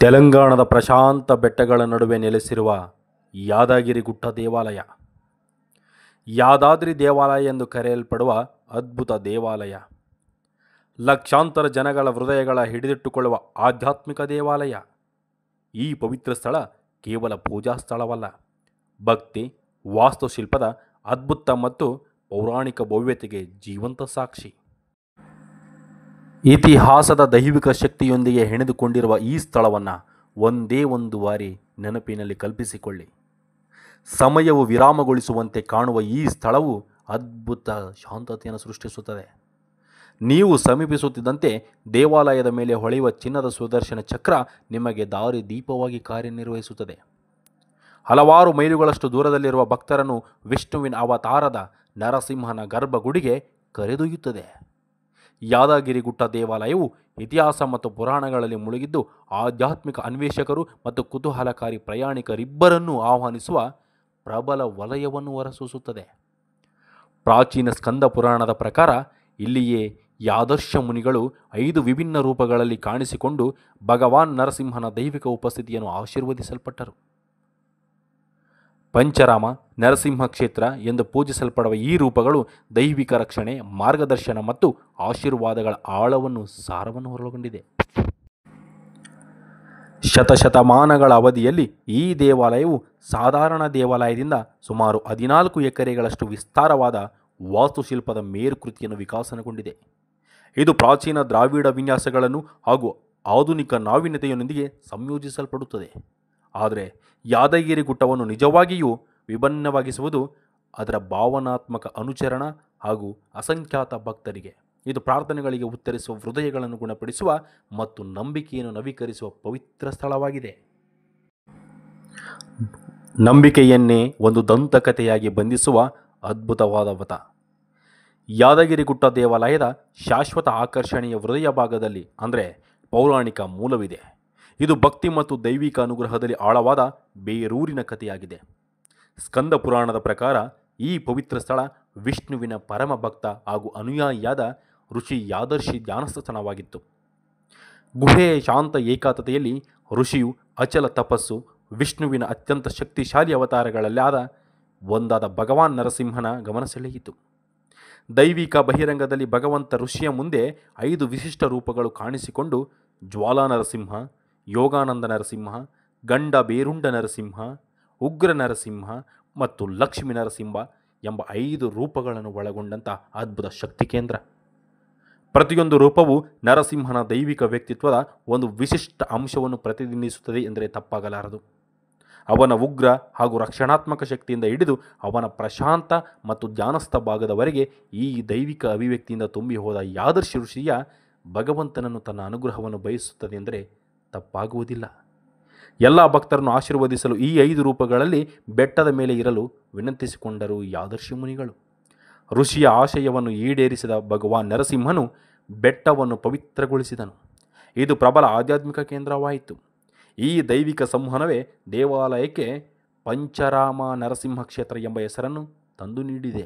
ತೆಲಂಗಾಣದ ಪ್ರಶಾಂತ ಬೆಟ್ಟಗಳ ನಡುವೆ ನೆಲೆಸಿರುವ ಯಾದಗಿರಿಗುಟ್ಟ ದೇವಾಲಯ. ಯಾದಾದ್ರಿ ದೇವಾಲಯ ಎಂದು ಕರೆಯಲ್ಪಡುವ ಅದ್ಭುತ ದೇವಾಲಯ. ಲಕ್ಷಾಂತರ ಜನಗಳ ಹೃದಯಗಳ ಹಿಡಿದಿಟ್ಟುಕೊಳ್ಳುವ ಆಧ್ಯಾತ್ಮಿಕ ದೇವಾಲಯ. ಈ ಪವಿತ್ರ ಸ್ಥಳ ಕೇವಲ ಪೂಜಾ ಸ್ಥಳವಲ್ಲ, ಭಕ್ತಿ, ವಾಸ್ತುಶಿಲ್ಪದ ಅದ್ಭುತ ಮತ್ತು ಪೌರಾಣಿಕ ಭವ್ಯತೆಗೆ ಜೀವಂತ ಸಾಕ್ಷಿ. ಇತಿಹಾಸದ ದೈವಿಕ ಶಕ್ತಿಯೊಂದಿಗೆ ಹೆಣೆದುಕೊಂಡಿರುವ ಈ ಸ್ಥಳವನ್ನು ಒಂದೇ ಒಂದು ಬಾರಿ ನೆನಪಿನಲ್ಲಿ ಕಲ್ಪಿಸಿಕೊಳ್ಳಿ. ಸಮಯವು ವಿರಾಮಗೊಳಿಸುವಂತೆ ಕಾಣುವ ಈ ಸ್ಥಳವು ಅದ್ಭುತ ಶಾಂತತೆಯನ್ನು ಸೃಷ್ಟಿಸುತ್ತದೆ. ನೀವು ಸಮೀಪಿಸುತ್ತಿದ್ದಂತೆ ದೇವಾಲಯದ ಮೇಲೆ ಹೊಳೆಯುವ ಚಿನ್ನದ ಸುದರ್ಶನ ಚಕ್ರ ನಿಮಗೆ ದಾರಿ ದೀಪವಾಗಿ ಕಾರ್ಯನಿರ್ವಹಿಸುತ್ತದೆ. ಹಲವಾರು ಮೈಲುಗಳಷ್ಟು ದೂರದಲ್ಲಿರುವ ಭಕ್ತರನ್ನು ವಿಷ್ಣುವಿನ ಅವತಾರದ ನರಸಿಂಹನ ಗರ್ಭಗುಡಿಗೆ ಕರೆದೊಯ್ಯುತ್ತದೆ. ಯಾದಗಿರಿಗುಟ್ಟ ದೇವಾಲಯವು ಇತಿಹಾಸ ಮತ್ತು ಪುರಾಣಗಳಲ್ಲಿ ಮುಳುಗಿದ್ದು ಆಧ್ಯಾತ್ಮಿಕ ಅನ್ವೇಷಕರು ಮತ್ತು ಕುತೂಹಲಕಾರಿ ಪ್ರಯಾಣಿಕರಿಬ್ಬರನ್ನೂ ಆಹ್ವಾನಿಸುವ ಪ್ರಬಲ ವಲಯವನ್ನು ಹೊರಸೂಸುತ್ತದೆ. ಪ್ರಾಚೀನ ಸ್ಕಂದ ಪುರಾಣದ ಪ್ರಕಾರ ಇಲ್ಲಿಯೇ ಯಾದರ್ಶ ಮುನಿಗಳು 5 ವಿಭಿನ್ನ ರೂಪಗಳಲ್ಲಿ ಕಾಣಿಸಿಕೊಂಡು ಭಗವಾನ್ ನರಸಿಂಹನ ದೈವಿಕ ಉಪಸ್ಥಿತಿಯನ್ನು ಆಶೀರ್ವದಿಸಲ್ಪಟ್ಟರು. ಪಂಚರಾಮ, ನರಸಿಂಹ ಕ್ಷೇತ್ರ ಎಂದು ಪೂಜಿಸಲ್ಪಡುವ ಈ ರೂಪಗಳು ದೈವಿಕ ರಕ್ಷಣೆ, ಮಾರ್ಗದರ್ಶನ ಮತ್ತು ಆಶೀರ್ವಾದಗಳ ಆಳವನ್ನು ಸಾರವನ್ನು ಒಳಗೊಂಡಿದೆ. ಶತಶತಮಾನಗಳ ಅವಧಿಯಲ್ಲಿ ಈ ದೇವಾಲಯವು ಸಾಧಾರಣ ದೇವಾಲಯದಿಂದ ಸುಮಾರು 14 ಎಕರೆಗಳಷ್ಟು ವಿಸ್ತಾರವಾದ ವಾಸ್ತುಶಿಲ್ಪದ ಮೇರುಕೃತಿಯನ್ನು ವಿಕಸನಗೊಂಡಿದೆ. ಇದು ಪ್ರಾಚೀನ ದ್ರಾವಿಡ ವಿನ್ಯಾಸಗಳನ್ನು ಹಾಗೂ ಆಧುನಿಕ ನಾವೀನ್ಯತೆಯೊಂದಿಗೆ ಸಂಯೋಜಿಸಲ್ಪಡುತ್ತದೆ. ಆದರೆ ಯಾದಗಿರಿ ಗುಟ್ಟವನ್ನು ನಿಜವಾಗಿಯೂ ವಿಭಿನ್ನವಾಗಿಸುವುದು ಅದರ ಭಾವನಾತ್ಮಕ ಅನುಚರಣ ಹಾಗೂ ಅಸಂಖ್ಯಾತ ಭಕ್ತರಿಗೆ ಇದು ಪ್ರಾರ್ಥನೆಗಳಿಗೆ ಉತ್ತರಿಸುವ, ಹೃದಯಗಳನ್ನು ಗುಣಪಡಿಸುವ ಮತ್ತು ನಂಬಿಕೆಯನ್ನು ನವೀಕರಿಸುವ ಪವಿತ್ರ ಸ್ಥಳವಾಗಿದೆ. ನಂಬಿಕೆಯನ್ನೇ ಒಂದು ದಂತಕಥೆಯಾಗಿ ಬಂಧಿಸುವ ಅದ್ಭುತವಾದ ವ್ರತ. ಯಾದಗಿರಿಗುಟ್ಟ ದೇವಾಲಯದ ಶಾಶ್ವತ ಆಕರ್ಷಣೆಯ ಹೃದಯ ಭಾಗದಲ್ಲಿ ಅಂದರೆ ಪೌರಾಣಿಕ ಮೂಲವಿದೆ. ಇದು ಭಕ್ತಿ ಮತ್ತು ದೈವಿಕ ಅನುಗ್ರಹದಲ್ಲಿ ಆಳವಾದ ಬೇರೂರಿನ ಕಥೆಯಾಗಿದೆ. ಸ್ಕಂದ ಪುರಾಣದ ಪ್ರಕಾರ ಈ ಪವಿತ್ರ ಸ್ಥಳ ವಿಷ್ಣುವಿನ ಪರಮ ಭಕ್ತ ಹಾಗೂ ಅನುಯಾಯಿಯಾದ ಋಷಿ ಯಾದರ್ಶಿ ಧ್ಯಾನಸ್ಥಾನವಾಗಿತ್ತು. ಗುಹೆಯ ಶಾಂತ ಏಕಾಂತತೆಯಲ್ಲಿ ಋಷಿಯು ಅಚಲ ತಪಸ್ಸು, ವಿಷ್ಣುವಿನ ಅತ್ಯಂತ ಶಕ್ತಿಶಾಲಿ ಅವತಾರಗಳಲ್ಲಾದ ಒಂದಾದ ಭಗವಾನ್ ನರಸಿಂಹನ ಗಮನ ಸೆಳೆಯಿತು. ದೈವಿಕ ಬಹಿರಂಗದಲ್ಲಿ ಭಗವಂತ ಋಷಿಯ ಮುಂದೆ 5 ವಿಶಿಷ್ಟ ರೂಪಗಳು ಕಾಣಿಸಿಕೊಂಡು ಜ್ವಾಲಾ ನರಸಿಂಹ, ಯೋಗಾನಂದ ನರಸಿಂಹ, ಗಂಡ ಬೇರುಂಡ ನರಸಿಂಹ, ಉಗ್ರ ನರಸಿಂಹ ಮತ್ತು ಲಕ್ಷ್ಮೀ ನರಸಿಂಹ ಎಂಬ 5 ರೂಪಗಳನ್ನು ಒಳಗೊಂಡಂಥ ಅದ್ಭುತ ಶಕ್ತಿ ಕೇಂದ್ರ. ಪ್ರತಿಯೊಂದು ರೂಪವು ನರಸಿಂಹನ ದೈವಿಕ ವ್ಯಕ್ತಿತ್ವದ ಒಂದು ವಿಶಿಷ್ಟ ಅಂಶವನ್ನು ಪ್ರತಿಬಿಂಬಿಸುತ್ತದೆ ಎಂದರೆ ತಪ್ಪಾಗಲಾರದು. ಅವನ ಉಗ್ರ ಹಾಗೂ ರಕ್ಷಣಾತ್ಮಕ ಶಕ್ತಿಯಿಂದ ಹಿಡಿದು ಅವನ ಪ್ರಶಾಂತ ಮತ್ತು ಧ್ಯಾನಸ್ಥ ಭಾಗದವರೆಗೆ ಈ ದೈವಿಕ ಅಭಿವ್ಯಕ್ತಿಯಿಂದ ತುಂಬಿ ಹೋದ ಯಾದರ್ಶಿ ಋಷಿಯ ಭಗವಂತನನ್ನು ತನ್ನ ಅನುಗ್ರಹವನ್ನು ಬಯಸುತ್ತದೆ ಎಂದರೆ ತಪ್ಪಾಗುವುದಿಲ್ಲ. ಎಲ್ಲ ಭಕ್ತರನ್ನು ಆಶೀರ್ವದಿಸಲು ಈ 5 ರೂಪಗಳಲ್ಲಿ ಬೆಟ್ಟದ ಮೇಲೆ ಇರಲು ವಿನಂತಿಸಿಕೊಂಡರು ಯಾದರ್ಶಿ ಮುನಿಗಳು. ಋಷಿಯ ಆಶಯವನ್ನು ಈಡೇರಿಸಿದ ಭಗವಾನ್ ನರಸಿಂಹನು ಬೆಟ್ಟವನ್ನು ಪವಿತ್ರಗೊಳಿಸಿದನು. ಇದು ಪ್ರಬಲ ಆಧ್ಯಾತ್ಮಿಕ ಕೇಂದ್ರವಾಯಿತು. ಈ ದೈವಿಕ ಸಂವಹನವೇ ದೇವಾಲಯಕ್ಕೆ ಪಂಚರಾಮ ನರಸಿಂಹ ಕ್ಷೇತ್ರ ಎಂಬ ಹೆಸರನ್ನು ತಂದು ನೀಡಿದೆ.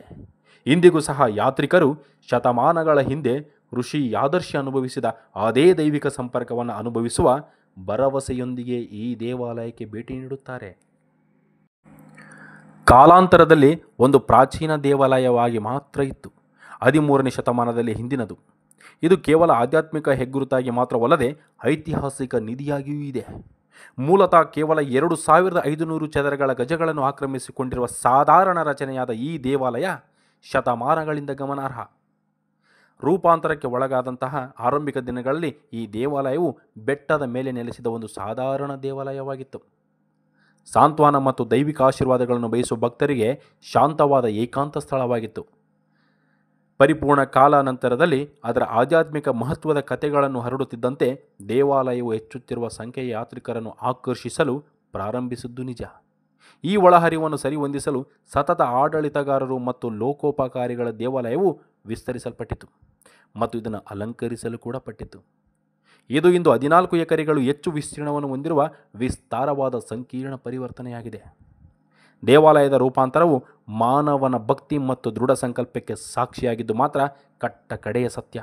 ಇಂದಿಗೂ ಸಹ ಯಾತ್ರಿಕರು ಶತಮಾನಗಳ ಹಿಂದೆ ಋಷಿ ಯಾದರ್ಶಿ ಅನುಭವಿಸಿದ ಅದೇ ದೈವಿಕ ಸಂಪರ್ಕವನ್ನು ಅನುಭವಿಸುವ ಭರವಸೆಯೊಂದಿಗೆ ಈ ದೇವಾಲಯಕ್ಕೆ ಭೇಟಿ ನೀಡುತ್ತಾರೆ. ಕಾಲಾಂತರದಲ್ಲಿ ಒಂದು ಪ್ರಾಚೀನ ದೇವಾಲಯವಾಗಿ ಮಾತ್ರ ಇತ್ತು. 13ನೇ ಶತಮಾನದಲ್ಲಿ ಹಿಂದಿನದು. ಇದು ಕೇವಲ ಆಧ್ಯಾತ್ಮಿಕ ಹೆಗ್ಗುರುತಾಗಿ ಮಾತ್ರವಲ್ಲದೆ ಐತಿಹಾಸಿಕ ನಿಧಿಯಾಗಿಯೂ ಇದೆ. ಮೂಲತಃ ಕೇವಲ 2500 ಚದರ ಗಜಗಳನ್ನು ಆಕ್ರಮಿಸಿಕೊಂಡಿರುವ ಸಾಧಾರಣ ರಚನೆಯಾದ ಈ ದೇವಾಲಯ ಶತಮಾನಗಳಿಂದ ಗಮನಾರ್ಹ ರೂಪಾಂತರಕ್ಕೆ ಒಳಗಾದಂತಹ ಆರಂಭಿಕ ದಿನಗಳಲ್ಲಿ ಈ ದೇವಾಲಯವು ಬೆಟ್ಟದ ಮೇಲೆ ನೆಲೆಸಿದ ಒಂದು ಸಾಧಾರಣ ದೇವಾಲಯವಾಗಿತ್ತು. ಸಾಂತ್ವನ ಮತ್ತು ದೈವಿಕ ಆಶೀರ್ವಾದಗಳನ್ನು ಬಯಸುವ ಭಕ್ತರಿಗೆ ಶಾಂತವಾದ ಏಕಾಂತ ಸ್ಥಳವಾಗಿತ್ತು. ಪರಿಪೂರ್ಣ ಕಾಲಾನಂತರದಲ್ಲಿ ಅದರ ಆಧ್ಯಾತ್ಮಿಕ ಮಹತ್ವದ ಕಥೆಗಳನ್ನು ಹರಡುತ್ತಿದ್ದಂತೆ ದೇವಾಲಯವು ಹೆಚ್ಚುತ್ತಿರುವ ಸಂಖ್ಯೆಯ ಯಾತ್ರಿಕರನ್ನು ಆಕರ್ಷಿಸಲು ಪ್ರಾರಂಭಿಸಿದ್ದು ನಿಜ. ಈ ಒಳಹರಿವನ್ನು ಸರಿಹೊಂದಿಸಲು ಸತತ ಆಡಳಿತಗಾರರು ಮತ್ತು ಲೋಕೋಪಕಾರಿಗಳ ದೇವಾಲಯವು ವಿಸ್ತರಿಸಲ್ಪಟ್ಟಿತು ಮತ್ತು ಇದನ್ನು ಅಲಂಕರಿಸಲು ಕೂಡ ಪಟ್ಟಿತು. ಇದು ಇಂದು 14 ಎಕರೆಗಳು ಹೆಚ್ಚು ವಿಸ್ತೀರ್ಣವನ್ನು ಹೊಂದಿರುವ ವಿಸ್ತಾರವಾದ ಸಂಕೀರ್ಣ ಪರಿವರ್ತನೆಯಾಗಿದೆ. ದೇವಾಲಯದ ರೂಪಾಂತರವು ಮಾನವನ ಭಕ್ತಿ ಮತ್ತು ದೃಢ ಸಂಕಲ್ಪಕ್ಕೆ ಸಾಕ್ಷಿಯಾಗಿದ್ದು ಮಾತ್ರ ಕಟ್ಟ ಕಡೆಯ ಸತ್ಯ.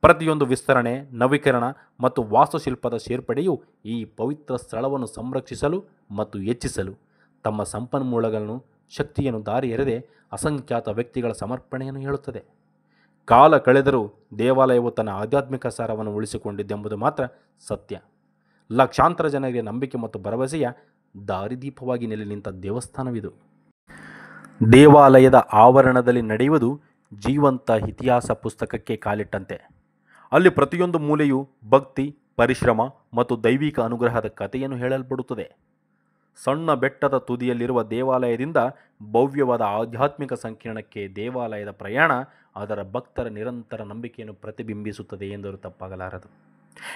ಪ್ರತಿಯೊಂದು ವಿಸ್ತರಣೆ, ನವೀಕರಣ ಮತ್ತು ವಾಸ್ತುಶಿಲ್ಪದ ಸೇರ್ಪಡೆಯು ಈ ಪವಿತ್ರ ಸ್ಥಳವನ್ನು ಸಂರಕ್ಷಿಸಲು ಮತ್ತು ಹೆಚ್ಚಿಸಲು ತಮ್ಮ ಸಂಪನ್ಮೂಲಗಳನ್ನು, ಶಕ್ತಿಯನ್ನು ದಾರಿ ಎರೆದೆ ಅಸಂಖ್ಯಾತ ವ್ಯಕ್ತಿಗಳ ಸಮರ್ಪಣೆಯನ್ನು ಹೇಳುತ್ತದೆ. ಕಾಲ ಕಳೆದರೂ ದೇವಾಲಯವು ತನ್ನ ಆಧ್ಯಾತ್ಮಿಕ ಸಾರವನ್ನು ಉಳಿಸಿಕೊಂಡಿದ್ದೆಂಬುದು ಮಾತ್ರ ಸತ್ಯ. ಲಕ್ಷಾಂತರ ಜನರಿಗೆ ನಂಬಿಕೆ ಮತ್ತು ಭರವಸೆಯ ದಾರಿದೀಪವಾಗಿ ನೆಲೆ ನಿಂತ ದೇವಸ್ಥಾನವಿದು. ದೇವಾಲಯದ ಆವರಣದಲ್ಲಿ ನಡೆಯುವುದು ಜೀವಂತ ಇತಿಹಾಸ ಪುಸ್ತಕಕ್ಕೆ ಕಾಲಿಟ್ಟಂತೆ. ಅಲ್ಲಿ ಪ್ರತಿಯೊಂದು ಮೂಲೆಯೂ ಭಕ್ತಿ, ಪರಿಶ್ರಮ ಮತ್ತು ದೈವಿಕ ಅನುಗ್ರಹದ ಕಥೆಯನ್ನು ಹೇಳಲ್ಪಡುತ್ತದೆ. ಸಣ್ಣ ಬೆಟ್ಟದ ತುದಿಯಲ್ಲಿರುವ ದೇವಾಲಯದಿಂದ ಭವ್ಯವಾದ ಆಧ್ಯಾತ್ಮಿಕ ಸಂಕೀರ್ಣಕ್ಕೆ ದೇವಾಲಯದ ಪ್ರಯಾಣ ಅದರ ಭಕ್ತರ ನಿರಂತರ ನಂಬಿಕೆಯನ್ನು ಪ್ರತಿಬಿಂಬಿಸುತ್ತದೆ ಎಂದರೂ ತಪ್ಪಾಗಲಾರದು.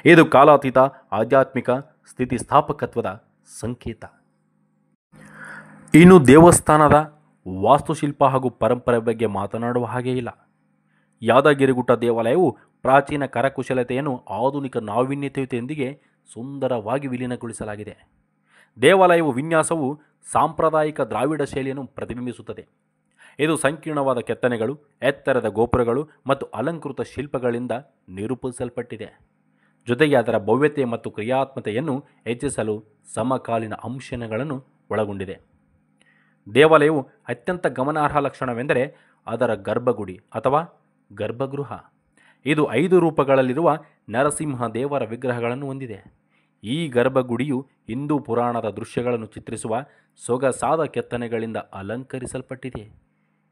ಇದು ಕಾಲಾತೀತ ಆಧ್ಯಾತ್ಮಿಕ ಸ್ಥಿತಿಸ್ಥಾಪಕತ್ವದ ಸಂಕೇತ. ಇನ್ನು ದೇವಸ್ಥಾನದ ವಾಸ್ತುಶಿಲ್ಪ ಹಾಗೂ ಪರಂಪರೆ ಬಗ್ಗೆ ಮಾತನಾಡುವ ಹಾಗೇ ಇಲ್ಲ. ಯಾದಗಿರಿಗುಟ್ಟ ದೇವಾಲಯವು ಪ್ರಾಚೀನ ಕರಕುಶಲತೆಯನ್ನು ಆಧುನಿಕ ನಾವೀನ್ಯತೆಯೊಂದಿಗೆ ಸುಂದರವಾಗಿ ವಿಲೀನಗೊಳಿಸಲಾಗಿದೆ. ದೇವಾಲಯವು ವಿನ್ಯಾಸವು ಸಾಂಪ್ರದಾಯಿಕ ದ್ರಾವಿಡ ಶೈಲಿಯನ್ನು ಪ್ರತಿಬಿಂಬಿಸುತ್ತದೆ. ಇದು ಸಂಕೀರ್ಣವಾದ ಕೆತ್ತನೆಗಳು, ಎತ್ತರದ ಗೋಪುರಗಳು ಮತ್ತು ಅಲಂಕೃತ ಶಿಲ್ಪಗಳಿಂದ ನಿರೂಪಿಸಲ್ಪಟ್ಟಿದೆ. ಜೊತೆಗೆ ಅದರ ಭವ್ಯತೆ ಮತ್ತು ಕ್ರಿಯಾತ್ಮಕತೆಯನ್ನು ಹೆಚ್ಚಿಸಲು ಸಮಕಾಲೀನ ಅಂಶಗಳನ್ನು ಒಳಗೊಂಡಿದೆ. ದೇವಾಲಯವು ಅತ್ಯಂತ ಗಮನಾರ್ಹ ಲಕ್ಷಣವೆಂದರೆ ಅದರ ಗರ್ಭಗುಡಿ ಅಥವಾ ಗರ್ಭಗೃಹ. ಇದು 5 ರೂಪಗಳಲ್ಲಿರುವ ನರಸಿಂಹ ದೇವರ ವಿಗ್ರಹಗಳನ್ನು ಹೊಂದಿದೆ. ಈ ಗರ್ಭಗುಡಿಯು ಹಿಂದೂ ಪುರಾಣದ ದೃಶ್ಯಗಳನ್ನು ಚಿತ್ರಿಸುವ ಸೊಗಸಾದ ಕೆತ್ತನೆಗಳಿಂದ ಅಲಂಕರಿಸಲ್ಪಟ್ಟಿದೆ.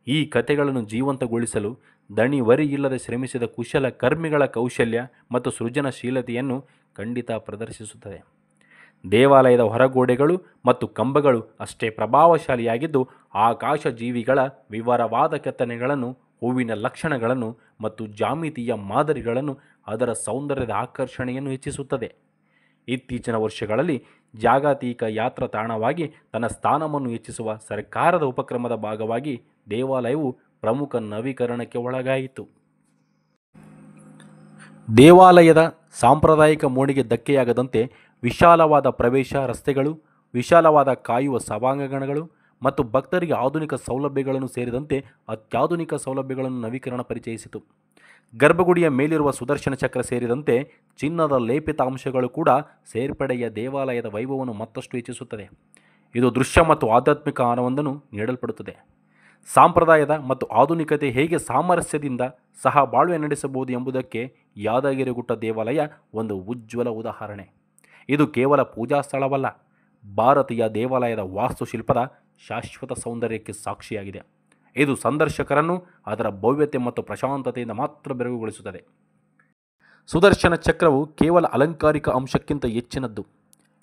ಈ ಕಥೆಗಳನ್ನು ಜೀವಂತಗೊಳಿಸಲು ದಣಿವರಿಯಿಲ್ಲದೆ ಶ್ರಮಿಸಿದ ಕುಶಲ ಕರ್ಮಿಗಳ ಕೌಶಲ್ಯ ಮತ್ತು ಸೃಜನಶೀಲತೆಯನ್ನು ಖಂಡಿತ ಪ್ರದರ್ಶಿಸುತ್ತದೆ. ದೇವಾಲಯದ ಹೊರಗೋಡೆಗಳು ಮತ್ತು ಕಂಬಗಳು ಅಷ್ಟೇ ಪ್ರಭಾವಶಾಲಿಯಾಗಿದ್ದು, ಆಕಾಶ ಜೀವಿಗಳ ವಿವರವಾದ ಕೆತ್ತನೆಗಳನ್ನು, ಹೂವಿನ ಲಕ್ಷಣಗಳನ್ನು ಮತ್ತು ಜಾಮಿತಿಯ ಮಾದರಿಗಳನ್ನು ಅದರ ಸೌಂದರ್ಯದ ಆಕರ್ಷಣೆಯನ್ನು ಹೆಚ್ಚಿಸುತ್ತದೆ. ಇತ್ತೀಚಿನ ವರ್ಷಗಳಲ್ಲಿ ಜಾಗತಿಕ ಯಾತ್ರಾ ತಾಣವಾಗಿ ತನ್ನ ಸ್ಥಾನವನ್ನು ಹೆಚ್ಚಿಸುವ ಸರ್ಕಾರದ ಉಪಕ್ರಮದ ಭಾಗವಾಗಿ ದೇವಾಲಯವು ಪ್ರಮುಖ ನವೀಕರಣಕ್ಕೆ ಒಳಗಾಯಿತು. ದೇವಾಲಯದ ಸಾಂಪ್ರದಾಯಿಕ ಮೋಡಿಗೆ ಧಕ್ಕೆಯಾಗದಂತೆ ವಿಶಾಲವಾದ ಪ್ರವೇಶ ರಸ್ತೆಗಳು, ವಿಶಾಲವಾದ ಕಾಯುವ ಸಭಾಂಗಣಗಳು ಮತ್ತು ಭಕ್ತರಿಗೆ ಆಧುನಿಕ ಸೌಲಭ್ಯಗಳನ್ನು ಸೇರಿದಂತೆ ಅತ್ಯಾಧುನಿಕ ಸೌಲಭ್ಯಗಳನ್ನು ನವೀಕರಣ ಪರಿಚಯಿಸಿತು. ಗರ್ಭಗುಡಿಯ ಮೇಲಿರುವ ಸುದರ್ಶನ ಚಕ್ರ ಸೇರಿದಂತೆ ಚಿನ್ನದ ಲೇಪಿತ ಅಂಶಗಳು ಕೂಡ ಸೇರ್ಪಡೆಯ ದೇವಾಲಯದ ವೈಭವವನ್ನು ಮತ್ತಷ್ಟು ಹೆಚ್ಚಿಸುತ್ತದೆ. ಇದು ದೃಶ್ಯ ಮತ್ತು ಆಧ್ಯಾತ್ಮಿಕ ಆನಂದವನ್ನು ನೀಡಲ್ಪಡುತ್ತದೆ. ಸಾಂಪ್ರದಾಯದ ಮತ್ತು ಆಧುನಿಕತೆ ಹೇಗೆ ಸಾಮರಸ್ಯದಿಂದ ಸಹ ಬಾಳ್ವೆ ನಡೆಸಬಹುದು ಎಂಬುದಕ್ಕೆ ಯಾದಗಿರಿಗುಟ್ಟ ದೇವಾಲಯ ಒಂದು ಉಜ್ವಲ ಉದಾಹರಣೆ. ಇದು ಕೇವಲ ಪೂಜಾ ಸ್ಥಳವಲ್ಲ, ಭಾರತೀಯ ದೇವಾಲಯದ ವಾಸ್ತುಶಿಲ್ಪದ ಶಾಶ್ವತ ಸೌಂದರ್ಯಕ್ಕೆ ಸಾಕ್ಷಿಯಾಗಿದೆ. ಇದು ಸಂದರ್ಶಕರನ್ನು ಅದರ ಭವ್ಯತೆ ಮತ್ತು ಪ್ರಶಾಂತತೆಯಿಂದ ಮಾತ್ರ ಬೆರಗುಗೊಳಿಸುತ್ತದೆ. ಸುದರ್ಶನ ಚಕ್ರವು ಕೇವಲ ಅಲಂಕಾರಿಕ ಅಂಶಕ್ಕಿಂತ ಹೆಚ್ಚಿನದ್ದು.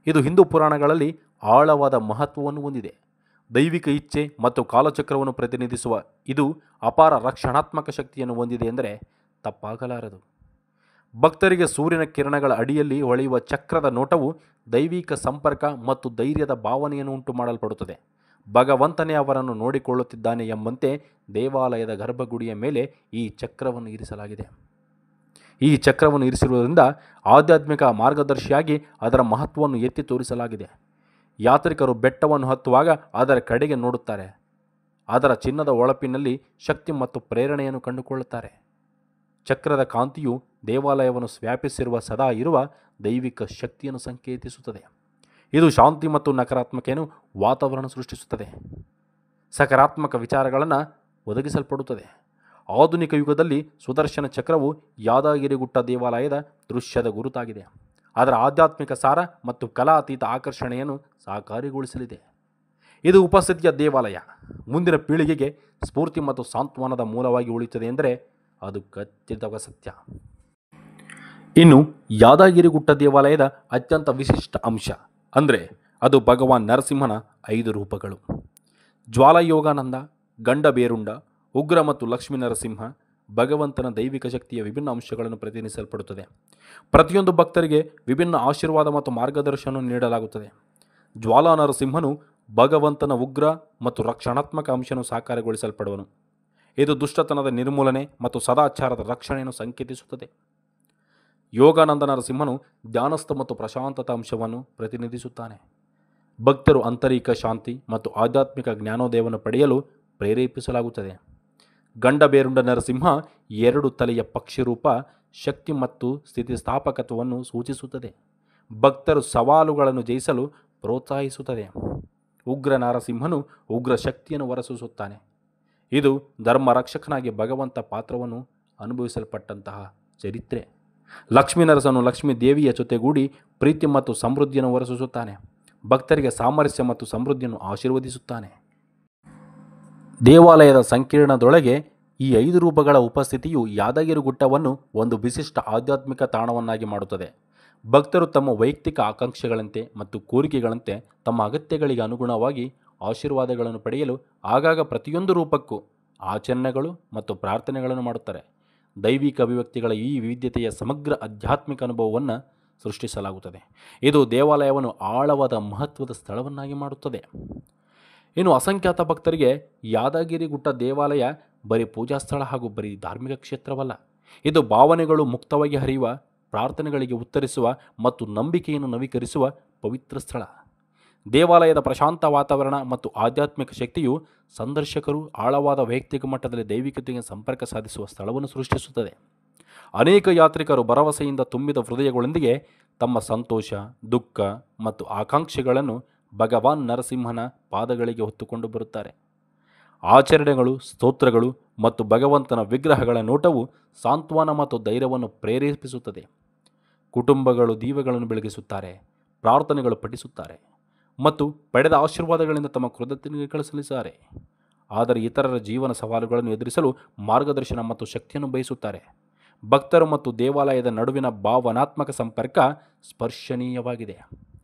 ಇದು ಹಿಂದೂ ಪುರಾಣಗಳಲ್ಲಿ ಆಳವಾದ ಮಹತ್ವವನ್ನು ಹೊಂದಿದೆ. ದೈವಿಕ ಇಚ್ಛೆ ಮತ್ತು ಕಾಲಚಕ್ರವನ್ನು ಪ್ರತಿನಿಧಿಸುವ ಇದು ಅಪಾರ ರಕ್ಷಣಾತ್ಮಕ ಶಕ್ತಿಯನ್ನು ಹೊಂದಿದೆ ಎಂದರೆ ತಪ್ಪಾಗಲಾರದು. ಭಕ್ತರಿಗೆ ಸೂರ್ಯನ ಕಿರಣಗಳ ಅಡಿಯಲ್ಲಿ ಹೊಳೆಯುವ ಚಕ್ರದ ನೋಟವು ದೈವಿಕ ಸಂಪರ್ಕ ಮತ್ತು ಧೈರ್ಯದ ಭಾವನೆಯನ್ನು ಉಂಟು ಮಾಡಲ್ಪಡುತ್ತದೆ. ಭಗವಂತನೇ ಅವರನ್ನು ನೋಡಿಕೊಳ್ಳುತ್ತಿದ್ದಾನೆ ಎಂಬಂತೆ ದೇವಾಲಯದ ಗರ್ಭಗುಡಿಯ ಮೇಲೆ ಈ ಚಕ್ರವನ್ನು ಇರಿಸಲಾಗಿದೆ. ಈ ಚಕ್ರವನ್ನು ಇರಿಸಿರುವುದರಿಂದ ಆಧ್ಯಾತ್ಮಿಕ ಮಾರ್ಗದರ್ಶಿಯಾಗಿ ಅದರ ಮಹತ್ವವನ್ನು ಎತ್ತಿ ತೋರಿಸಲಾಗಿದೆ. ಯಾತ್ರಿಕರು ಬೆಟ್ಟವನ್ನು ಹತ್ತುವಾಗ ಅದರ ಕಡೆಗೆ ನೋಡುತ್ತಾರೆ. ಅದರ ಚಿನ್ನದ ಹೊಳಪಿನಲ್ಲಿ ಶಕ್ತಿ ಮತ್ತು ಪ್ರೇರಣೆಯನ್ನು ಕಂಡುಕೊಳ್ಳುತ್ತಾರೆ. ಚಕ್ರದ ಕಾಂತಿಯು ದೇವಾಲಯವನ್ನು ವ್ಯಾಪಿಸಿರುವ ಸದಾ ಇರುವ ದೈವಿಕ ಶಕ್ತಿಯನ್ನು ಸಂಕೇತಿಸುತ್ತದೆ. ಇದು ಶಾಂತಿ ಮತ್ತು ನಕಾರಾತ್ಮಕತೆಯನ್ನು ವಾತಾವರಣ ಸೃಷ್ಟಿಸುತ್ತದೆ. ಸಕಾರಾತ್ಮಕ ವಿಚಾರಗಳನ್ನು ಒದಗಿಸಲ್ಪಡುತ್ತದೆ. ಆಧುನಿಕ ಯುಗದಲ್ಲಿ ಸುದರ್ಶನ ಚಕ್ರವು ಯಾದಗಿರಿಗುಟ್ಟ ದೇವಾಲಯದ ದೃಶ್ಯದ ಗುರುತಾಗಿದೆ. ಅದರ ಆಧ್ಯಾತ್ಮಿಕ ಸಾರ ಮತ್ತು ಕಲಾತೀತ ಆಕರ್ಷಣೆಯನ್ನು ಸಾಕಾರಗೊಳಿಸಲಿದೆ. ಇದು ಉಪಸ್ಥಿತಿಯ ದೇವಾಲಯ ಮುಂದಿನ ಪೀಳಿಗೆಗೆ ಸ್ಫೂರ್ತಿ ಮತ್ತು ಸಾಂತ್ವನದ ಮೂಲವಾಗಿ ಉಳಿಯುತ್ತದೆ ಎಂದರೆ ಅದು ಖಚಿತವಾದ ಸತ್ಯ. ಇನ್ನು ಯಾದಗಿರಿಗುಟ್ಟ ದೇವಾಲಯದ ಅತ್ಯಂತ ವಿಶಿಷ್ಟ ಅಂಶ ಅಂದರೆ ಅದು ಭಗವಾನ್ ನರಸಿಂಹನ 5 ರೂಪಗಳು. ಜ್ವಾಲಾಯೋಗಾನಂದ, ಗಂಡಬೇರುಂಡ, ಉಗ್ರ ಮತ್ತು ಲಕ್ಷ್ಮೀ ನರಸಿಂಹ ಭಗವಂತನ ದೈವಿಕ ಶಕ್ತಿಯ ವಿಭಿನ್ನ ಅಂಶಗಳನ್ನು ಪ್ರತಿನಿಧಿಸಲ್ಪಡುತ್ತದೆ. ಪ್ರತಿಯೊಂದು ಭಕ್ತರಿಗೆ ವಿಭಿನ್ನ ಆಶೀರ್ವಾದ ಮತ್ತು ಮಾರ್ಗದರ್ಶನವನ್ನು ನೀಡಲಾಗುತ್ತದೆ. ಜ್ವಾಲಾ ನರಸಿಂಹನು ಭಗವಂತನ ಉಗ್ರ ಮತ್ತು ರಕ್ಷಣಾತ್ಮಕ ಅಂಶವನ್ನು ಸಾಕಾರಗೊಳಿಸಲ್ಪಡುವನು. ಇದು ದುಷ್ಟತನದ ನಿರ್ಮೂಲನೆ ಮತ್ತು ಸದಾಚಾರದ ರಕ್ಷಣೆಯನ್ನು ಸಂಕೇತಿಸುತ್ತದೆ. ಯೋಗಾನಂದ ನರಸಿಂಹನು ಧ್ಯಾನಸ್ಥ ಮತ್ತು ಪ್ರಶಾಂತತ ಅಂಶವನ್ನು ಪ್ರತಿನಿಧಿಸುತ್ತಾನೆ. ಭಕ್ತರು ಆಂತರಿಕ ಶಾಂತಿ ಮತ್ತು ಆಧ್ಯಾತ್ಮಿಕ ಜ್ಞಾನೋದಯವನ್ನು ಪಡೆಯಲು ಪ್ರೇರೇಪಿಸಲಾಗುತ್ತದೆ. ಗಂಡಬೇರುಂಡ ನರಸಿಂಹ 2 ತಲೆಯ ಪಕ್ಷಿ ರೂಪ ಶಕ್ತಿ ಮತ್ತು ಸ್ಥಿತಿಸ್ಥಾಪಕತ್ವವನ್ನು ಸೂಚಿಸುತ್ತದೆ. ಭಕ್ತರು ಸವಾಲುಗಳನ್ನು ಜಯಿಸಲು ಪ್ರೋತ್ಸಾಹಿಸುತ್ತದೆ. ಉಗ್ರ ನರಸಿಂಹನು ಉಗ್ರ ಶಕ್ತಿಯನ್ನು ಹೊರಸೂಸುತ್ತಾನೆ. ಇದು ಧರ್ಮ ರಕ್ಷಕನಾಗಿ ಭಗವಂತ ಪಾತ್ರವನ್ನು ಅನುಭವಿಸಲ್ಪಟ್ಟಂತಹ ಚರಿತ್ರೆ. ಲಕ್ಷ್ಮೀ ನರಸನು ಲಕ್ಷ್ಮೀ ದೇವಿಯ ಜೊತೆಗೂಡಿ ಪ್ರೀತಿ ಮತ್ತು ಸಮೃದ್ಧಿಯನ್ನು ಹೊರಸೂಸುತ್ತಾನೆ. ಭಕ್ತರಿಗೆ ಸಾಮರಸ್ಯ ಮತ್ತು ಸಮೃದ್ಧಿಯನ್ನು ಆಶೀರ್ವದಿಸುತ್ತಾನೆ. ದೇವಾಲಯದ ಸಂಕೀರ್ಣದೊಳಗೆ ಈ 5 ರೂಪಗಳ ಉಪಸ್ಥಿತಿಯು ಯಾದಗಿರಿ ಗುಟ್ಟವನ್ನು ಒಂದು ವಿಶಿಷ್ಟ ಆಧ್ಯಾತ್ಮಿಕ ತಾಣವನ್ನಾಗಿ ಮಾಡುತ್ತದೆ. ಭಕ್ತರು ತಮ್ಮ ವೈಯಕ್ತಿಕ ಆಕಾಂಕ್ಷೆಗಳಂತೆ ಮತ್ತು ಕೋರಿಕೆಗಳಂತೆ ತಮ್ಮ ಅಗತ್ಯಗಳಿಗೆ ಅನುಗುಣವಾಗಿ ಆಶೀರ್ವಾದಗಳನ್ನು ಪಡೆಯಲು ಆಗಾಗ ಪ್ರತಿಯೊಂದು ರೂಪಕ್ಕೂ ಆಚರಣೆಗಳು ಮತ್ತು ಪ್ರಾರ್ಥನೆಗಳನ್ನು ಮಾಡುತ್ತಾರೆ. ದೈವಿಕ ಅಭಿವ್ಯಕ್ತಿಗಳ ಈ ವಿವಿಧತೆಯ ಸಮಗ್ರ ಆಧ್ಯಾತ್ಮಿಕ ಅನುಭವವನ್ನು ಸೃಷ್ಟಿಸಲಾಗುತ್ತದೆ. ಇದು ದೇವಾಲಯವನ್ನು ಆಳವಾದ ಮಹತ್ವದ ಸ್ಥಳವನ್ನಾಗಿ ಮಾಡುತ್ತದೆ. ಇನ್ನು ಅಸಂಖ್ಯಾತ ಭಕ್ತರಿಗೆ ಯಾದಗಿರಿ ಗುಟ್ಟ ದೇವಾಲಯ ಬರೀ ಪೂಜಾ ಸ್ಥಳ ಹಾಗೂ ಬರೀ ಧಾರ್ಮಿಕ ಕ್ಷೇತ್ರವಲ್ಲ. ಇದು ಭಾವನೆಗಳು ಮುಕ್ತವಾಗಿ ಹರಿಯುವ, ಪ್ರಾರ್ಥನೆಗಳಿಗೆ ಉತ್ತರಿಸುವ ಮತ್ತು ನಂಬಿಕೆಯನ್ನು ನವೀಕರಿಸುವ ಪವಿತ್ರ ಸ್ಥಳ. ದೇವಾಲಯದ ಪ್ರಶಾಂತ ವಾತಾವರಣ ಮತ್ತು ಆಧ್ಯಾತ್ಮಿಕ ಶಕ್ತಿಯು ಸಂದರ್ಶಕರು ಆಳವಾದ ವೈಯಕ್ತಿಕ ಮಟ್ಟದಲ್ಲಿ ದೈವಿಕತೆಗೆ ಸಂಪರ್ಕ ಸಾಧಿಸುವ ಸ್ಥಳವನ್ನು ಸೃಷ್ಟಿಸುತ್ತದೆ. ಅನೇಕ ಯಾತ್ರಿಕರು ಭರವಸೆಯಿಂದ ತುಂಬಿದ ಹೃದಯಗಳೊಂದಿಗೆ ತಮ್ಮ ಸಂತೋಷ, ದುಃಖ ಮತ್ತು ಆಕಾಂಕ್ಷೆಗಳನ್ನು ಭಗವಾನ್ ನರಸಿಂಹನ ಪಾದಗಳಿಗೆ ಹೊತ್ತುಕೊಂಡು ಬರುತ್ತಾರೆ. ಆಚರಣೆಗಳು, ಸ್ತೋತ್ರಗಳು ಮತ್ತು ಭಗವಂತನ ವಿಗ್ರಹಗಳ ನೋಟವು ಸಾಂತ್ವನ ಮತ್ತು ಧೈರ್ಯವನ್ನು ಪ್ರೇರೇಪಿಸುತ್ತದೆ. ಕುಟುಂಬಗಳು ದೀಪಗಳನ್ನು ಬೆಳಗಿಸುತ್ತಾರೆ, ಪ್ರಾರ್ಥನೆಗಳು ಪಠಿಸುತ್ತಾರೆ ಮತ್ತು ಪಡೆದ ಆಶೀರ್ವಾದಗಳಿಂದ ತಮ್ಮ ಕೃತಜ್ಞತೆಗಳನ್ನು ಸಲ್ಲಿಸುತ್ತಾರೆ. ಆದರೆ ಇತರರ ಜೀವನ ಸವಾಲುಗಳನ್ನು ಎದುರಿಸಲು ಮಾರ್ಗದರ್ಶನ ಮತ್ತು ಶಕ್ತಿಯನ್ನು ಬಯಸುತ್ತಾರೆ. ಭಕ್ತರು ಮತ್ತು ದೇವಾಲಯದ ನಡುವಿನ ಭಾವನಾತ್ಮಕ ಸಂಪರ್ಕ ಸ್ಪರ್ಶನೀಯವಾಗಿದೆ.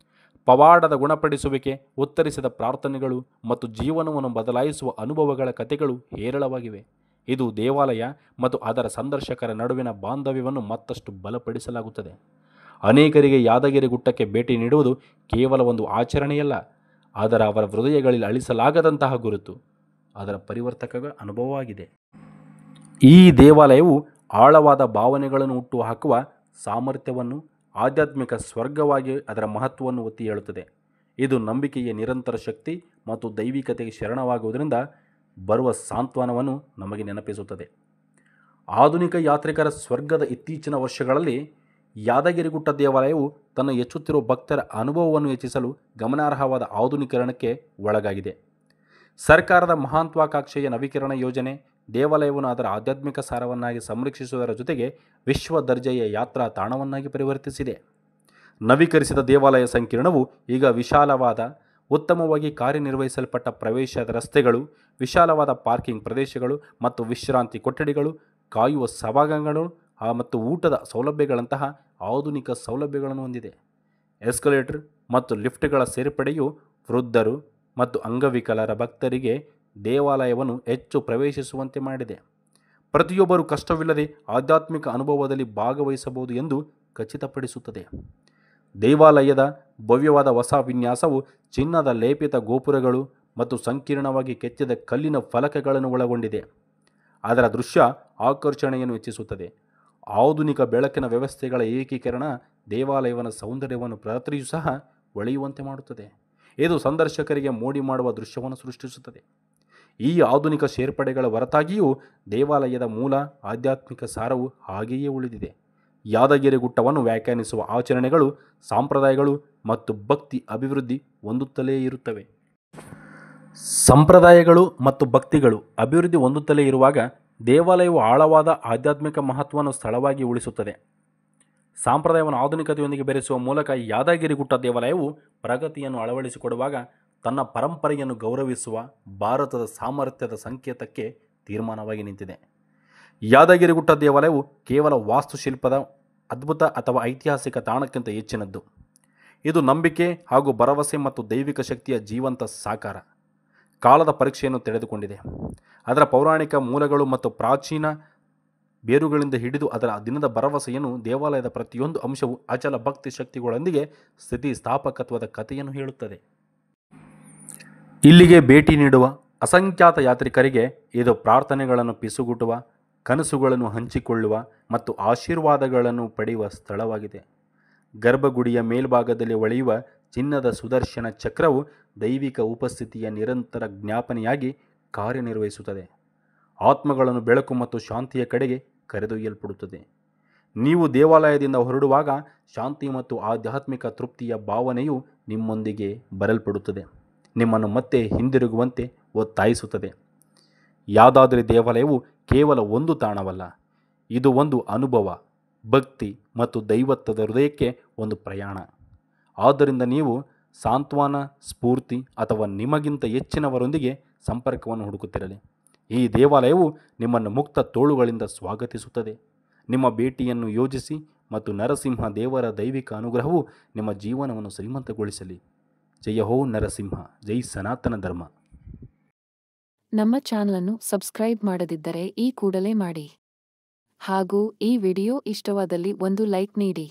ಪವಾಡದ ಗುಣಪಡಿಸುವಿಕೆ, ಉತ್ತರಿಸಿದ ಪ್ರಾರ್ಥನೆಗಳು ಮತ್ತು ಜೀವನವನ್ನು ಬದಲಾಯಿಸುವ ಅನುಭವಗಳ ಕಥೆಗಳು ಹೇರಳವಾಗಿವೆ. ಇದು ದೇವಾಲಯ ಮತ್ತು ಅದರ ಸಂದರ್ಶಕರ ನಡುವಿನ ಬಾಂಧವ್ಯವನ್ನು ಮತ್ತಷ್ಟು ಬಲಪಡಿಸಲಾಗುತ್ತದೆ. ಅನೇಕರಿಗೆ ಯಾದಗಿರಿ ಗುಟ್ಟಕ್ಕೆ ಭೇಟಿ ನೀಡುವುದು ಕೇವಲ ಒಂದು ಆಚರಣೆಯಲ್ಲ, ಆದರೆ ಅವರ ಹೃದಯಗಳಲ್ಲಿ ಅಳಿಸಲಾಗದಂತಹ ಗುರುತು, ಅದರ ಪರಿವರ್ತಕ ಅನುಭವವಾಗಿದೆ. ಈ ದೇವಾಲಯವು ಆಳವಾದ ಭಾವನೆಗಳನ್ನು ಹುಟ್ಟುಹಾಕುವ ಸಾಮರ್ಥ್ಯವನ್ನು, ಆಧ್ಯಾತ್ಮಿಕ ಸ್ವರ್ಗವಾಗಿ ಅದರ ಮಹತ್ವವನ್ನು ಒತ್ತಿ ಹೇಳುತ್ತದೆ. ಇದು ನಂಬಿಕೆಯ ನಿರಂತರ ಶಕ್ತಿ ಮತ್ತು ದೈವಿಕತೆಗೆ ಶರಣವಾಗುವುದರಿಂದ ಬರುವ ಸಾಂತ್ವನವನ್ನು ನಮಗೆ ನೆನಪಿಸುತ್ತದೆ. ಆಧುನಿಕ ಯಾತ್ರಿಕರ ಸ್ವರ್ಗದ ಇತ್ತೀಚಿನ ವರ್ಷಗಳಲ್ಲಿ ಯಾದಗಿರಿಗುಟ್ಟ ದೇವಾಲಯವು ತನ್ನ ಹೆಚ್ಚುತ್ತಿರುವ ಭಕ್ತರ ಅನುಭವವನ್ನು ಹೆಚ್ಚಿಸಲು ಗಮನಾರ್ಹವಾದ ಆಧುನೀಕರಣಕ್ಕೆ ಒಳಗಾಗಿದೆ. ಸರ್ಕಾರದ ಮಹತ್ವಾಕಾಂಕ್ಷೆಯ ನವೀಕರಣ ಯೋಜನೆ ದೇವಾಲಯವನ್ನು ಅದರ ಆಧ್ಯಾತ್ಮಿಕ ಸಾರವನ್ನಾಗಿ ಸಂರಕ್ಷಿಸುವುದರ ಜೊತೆಗೆ ವಿಶ್ವ ದರ್ಜೆಯ ಯಾತ್ರಾ ತಾಣವನ್ನಾಗಿ ಪರಿವರ್ತಿಸಿದೆ. ನವೀಕರಿಸಿದ ದೇವಾಲಯ ಸಂಕೀರ್ಣವು ಈಗ ವಿಶಾಲವಾದ, ಉತ್ತಮವಾಗಿ ಕಾರ್ಯನಿರ್ವಹಿಸಲ್ಪಟ್ಟ ಪ್ರವೇಶದ ರಸ್ತೆಗಳು, ವಿಶಾಲವಾದ ಪಾರ್ಕಿಂಗ್ ಪ್ರದೇಶಗಳು ಮತ್ತು ವಿಶ್ರಾಂತಿ ಕೊಠಡಿಗಳು, ಕಾಯುವ ಸಭಾಂಗಣಗಳು ಮತ್ತು ಊಟದ ಸೌಲಭ್ಯಗಳಂತಹ ಆಧುನಿಕ ಸೌಲಭ್ಯಗಳನ್ನು ಹೊಂದಿದೆ. ಎಸ್ಕಲೇಟರ್ ಮತ್ತು ಲಿಫ್ಟ್ಗಳ ಸೇರ್ಪಡೆಯು ವೃದ್ಧರು ಮತ್ತು ಅಂಗವಿಕಲರ ಭಕ್ತರಿಗೆ ದೇವಾಲಯವನ್ನು ಹೆಚ್ಚು ಪ್ರವೇಶಿಸುವಂತೆ ಮಾಡಿದೆ. ಪ್ರತಿಯೊಬ್ಬರೂ ಕಷ್ಟವಿಲ್ಲದೆ ಆಧ್ಯಾತ್ಮಿಕ ಅನುಭವದಲ್ಲಿ ಭಾಗವಹಿಸಬಹುದು ಎಂದು ಖಚಿತಪಡಿಸುತ್ತದೆ. ದೇವಾಲಯದ ಭವ್ಯವಾದ ಹೊಸ ವಿನ್ಯಾಸವು ಚಿನ್ನದ ಲೇಪಿತ ಗೋಪುರಗಳು ಮತ್ತು ಸಂಕೀರ್ಣವಾಗಿ ಕೆತ್ತಿದ ಕಲ್ಲಿನ ಫಲಕಗಳನ್ನು ಒಳಗೊಂಡಿದೆ. ಅದರ ದೃಶ್ಯ ಆಕರ್ಷಣೆಯನ್ನು ಹೆಚ್ಚಿಸುತ್ತದೆ. ಆಧುನಿಕ ಬೆಳಕಿನ ವ್ಯವಸ್ಥೆಗಳ ಏಕೀಕರಣ ದೇವಾಲಯವನ್ನು ಸೌಂದರ್ಯವನ್ನು ರಾತ್ರಿಯೂ ಸಹ ಹೊಳೆಯುವಂತೆ ಮಾಡುತ್ತದೆ. ಇದು ಸಂದರ್ಶಕರಿಗೆ ಮೋಡಿ ಮಾಡುವ ದೃಶ್ಯವನ್ನು ಸೃಷ್ಟಿಸುತ್ತದೆ. ಈ ಆಧುನಿಕ ಸೇರ್ಪಡೆಗಳ ಹೊರತಾಗಿಯೂ ದೇವಾಲಯದ ಮೂಲ ಆಧ್ಯಾತ್ಮಿಕ ಸಾರವು ಹಾಗೆಯೇ ಉಳಿದಿದೆ. ಯಾದಗಿರಿ ಗುಟ್ಟವನ್ನು ವ್ಯಾಖ್ಯಾನಿಸುವ ಆಚರಣೆಗಳು, ಸಂಪ್ರದಾಯಗಳು ಮತ್ತು ಭಕ್ತಿ ಅಭಿವೃದ್ಧಿ ಹೊಂದುತ್ತಲೇ ಇರುತ್ತವೆ. ಸಂಪ್ರದಾಯಗಳು ಮತ್ತು ಭಕ್ತಿಗಳು ಅಭಿವೃದ್ಧಿ ಹೊಂದುತ್ತಲೇ ಇರುವಾಗ ದೇವಾಲಯವು ಆಳವಾದ ಆಧ್ಯಾತ್ಮಿಕ ಮಹತ್ವವನ್ನು ಸ್ಥಳವಾಗಿ ಉಳಿಸುತ್ತದೆ. ಸಂಪ್ರದಾಯವನ್ನು ಆಧುನಿಕತೆಯೊಂದಿಗೆ ಬೆರೆಸುವ ಮೂಲಕ ಯಾದಗಿರಿಗುಟ್ಟ ದೇವಾಲಯವು ಪ್ರಗತಿಯನ್ನು ಅಳವಡಿಸಿಕೊಡುವಾಗ ತನ್ನ ಪರಂಪರೆಯನ್ನು ಗೌರವಿಸುವ ಭಾರತದ ಸಾಮರ್ಥ್ಯದ ಸಂಕೇತಕ್ಕೆ ತೀರ್ಮಾನವಾಗಿ ನಿಂತಿದೆ. ಯಾದಗಿರಿಗುಟ್ಟ ದೇವಾಲಯವು ಕೇವಲ ವಾಸ್ತುಶಿಲ್ಪದ ಅದ್ಭುತ ಅಥವಾ ಐತಿಹಾಸಿಕ ತಾಣಕ್ಕಿಂತ ಹೆಚ್ಚಿನದ್ದು. ಇದು ನಂಬಿಕೆ ಹಾಗೂ ಭರವಸೆ ಮತ್ತು ದೈವಿಕ ಶಕ್ತಿಯ ಜೀವಂತ ಸಾಕಾರ. ಕಾಲದ ಪರೀಕ್ಷೆಯನ್ನು ತೆಗೆದುಕೊಂಡಿದೆ. ಅದರ ಪೌರಾಣಿಕ ಮೂಲಗಳು ಮತ್ತು ಪ್ರಾಚೀನ ಬೇರುಗಳಿಂದ ಹಿಡಿದು ಅದರ ದಿನದ ಭರವಸೆಯನ್ನು ದೇವಾಲಯದ ಪ್ರತಿಯೊಂದು ಅಂಶವು ಅಚಲ ಭಕ್ತಿ ಶಕ್ತಿಗಳೊಂದಿಗೆ ಸ್ಥಿತಿಸ್ಥಾಪಕತ್ವದ ಕಥೆಯನ್ನು ಹೇಳುತ್ತದೆ. ಇಲ್ಲಿಗೆ ಭೇಟಿ ನೀಡುವ ಅಸಂಖ್ಯಾತ ಯಾತ್ರಿಕರಿಗೆ ಇದು ಪ್ರಾರ್ಥನೆಗಳನ್ನು ಪಿಸುಗುಟ್ಟುವ, ಕನಸುಗಳನ್ನು ಹಂಚಿಕೊಳ್ಳುವ ಮತ್ತು ಆಶೀರ್ವಾದಗಳನ್ನು ಪಡೆಯುವ ಸ್ಥಳವಾಗಿದೆ. ಗರ್ಭಗುಡಿಯ ಮೇಲ್ಭಾಗದಲ್ಲಿ ಹೊಳೆಯುವ ಚಿನ್ನದ ಸುದರ್ಶನ ಚಕ್ರವು ದೈವಿಕ ಉಪಸ್ಥಿತಿಯ ನಿರಂತರ ಜ್ಞಾಪನೆಯಾಗಿ ಕಾರ್ಯನಿರ್ವಹಿಸುತ್ತದೆ. ಆತ್ಮಗಳನ್ನು ಬೆಳಕು ಮತ್ತು ಶಾಂತಿಯ ಕಡೆಗೆ ಕರೆದೊಯ್ಯಲ್ಪಡುತ್ತದೆ. ನೀವು ದೇವಾಲಯದಿಂದ ಹೊರಡುವಾಗ ಶಾಂತಿ ಮತ್ತು ಆಧ್ಯಾತ್ಮಿಕ ತೃಪ್ತಿಯ ಭಾವನೆಯು ನಿಮ್ಮೊಂದಿಗೆ ಬರಲ್ಪಡುತ್ತದೆ, ನಿಮ್ಮನ್ನು ಮತ್ತೆ ಹಿಂದಿರುಗುವಂತೆ ಒತ್ತಾಯಿಸುತ್ತದೆ. ಯಾದಾದ್ರಿ ದೇವಾಲಯವು ಕೇವಲ ಒಂದು ತಾಣವಲ್ಲ, ಇದು ಒಂದು ಅನುಭವ, ಭಕ್ತಿ ಮತ್ತು ದೈವತ್ವದ ಹೃದಯಕ್ಕೆ ಒಂದು ಪ್ರಯಾಣ. ಆದ್ದರಿಂದ ನೀವು ಸಾಂತ್ವನ, ಸ್ಫೂರ್ತಿ ಅಥವಾ ನಿಮಗಿಂತ ಹೆಚ್ಚಿನವರೊಂದಿಗೆ ಸಂಪರ್ಕವನ್ನು ಹುಡುಕುತ್ತಿರಲಿ, ಈ ದೇವಾಲಯವು ನಿಮ್ಮನ್ನು ಮುಕ್ತ ತೋಳುಗಳಿಂದ ಸ್ವಾಗತಿಸುತ್ತದೆ. ನಿಮ್ಮ ಭೇಟಿಯನ್ನು ಯೋಜಿಸಿ ಮತ್ತು ನರಸಿಂಹ ದೇವರ ದೈವಿಕ ಅನುಗ್ರಹವು ನಿಮ್ಮ ಜೀವನವನ್ನು ಶ್ರೀಮಂತಗೊಳಿಸಲಿ. ಜಯ ಹೋ ನರಸಿಂಹ, ಜೈ ಸನಾತನ ಧರ್ಮ. ನಮ್ಮ ಚಾನಲನ್ನು ಸಬ್ಸ್ಕ್ರೈಬ್ ಮಾಡದಿದ್ದರೆ ಈ ಕೂಡಲೇ ಮಾಡಿ ಹಾಗೂ ಈ ವಿಡಿಯೋ ಇಷ್ಟವಾದಲ್ಲಿ ಒಂದು ಲೈಕ್ ನೀಡಿ.